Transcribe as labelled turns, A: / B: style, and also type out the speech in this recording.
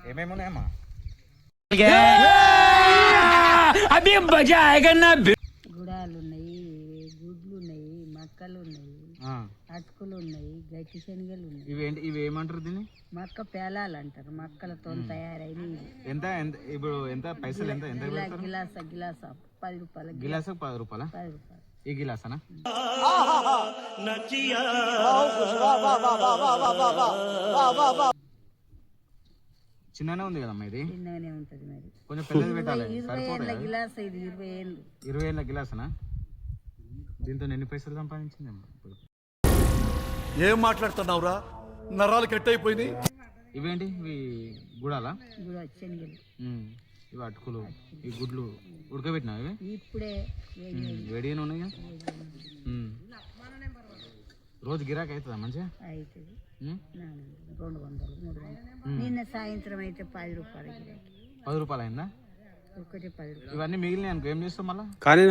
A: ఏమేమి ఉన్నాయమ్మా?
B: గుడాలు ఉన్నాయి, గుడ్లు ఉన్నాయి, మక్కలు ఉన్నాయి, అటుకులు ఉన్నాయి, గట్టి శనగలు ఉన్నాయి.
A: ఇవి ఏమంటారు దీన్ని?
B: మక్క పేలాలు అంటారు. మక్కలతో తయారైన
A: ఎంత ఇప్పుడు ఎంత పైసలు ఎంత ఎంత
B: గిలాస 10 రూపాయలు.
A: గిలాసు 10 రూపాయలా?
B: 10 రూపాయలు
A: ఈ గిలాసనా? చిన్ననే ఉంది కదమ్మా ఇది.
B: చిన్నగానే ఉంటది మరి.
A: కొంచెం పెద్దది పెట్టాలి.
B: 20 ఏళ్ళ గిలాస ఇది. 20 ఏళ్ళు.
A: 20 ఏళ్ళ గిలాసనా? దీంతో ఎన్ని పైసలు సంపాదించిందమ్మా?
C: ఏం మాట్లాడుతున్నావురా? నరాలు కట్ అయిపోయినాయి.
A: ఇవేంటి? ఇవి గుడాలా?
B: శనగలు.
A: ఇవి అటుకులు, ఈ గుడ్లు ఉడకబెట్టినా? ఇవి
B: ఇప్పుడే
A: వేడిగానే ఉన్నాయి. రోజు గిరాకీ అవుతుందా మంచిగా?
B: అవుతుంది. 200, 300. నిన్న సాయంత్రం అయితే 10 రూపాయలు గిరాకీ.
A: 10 రూపాయలు అయిందా?
B: ఒకటి 10 రూపాయలు.
A: ఇవన్నీ మిగిలినాయి అనుకో ఏం చేస్తాం మళ్ళీ?
D: కానీ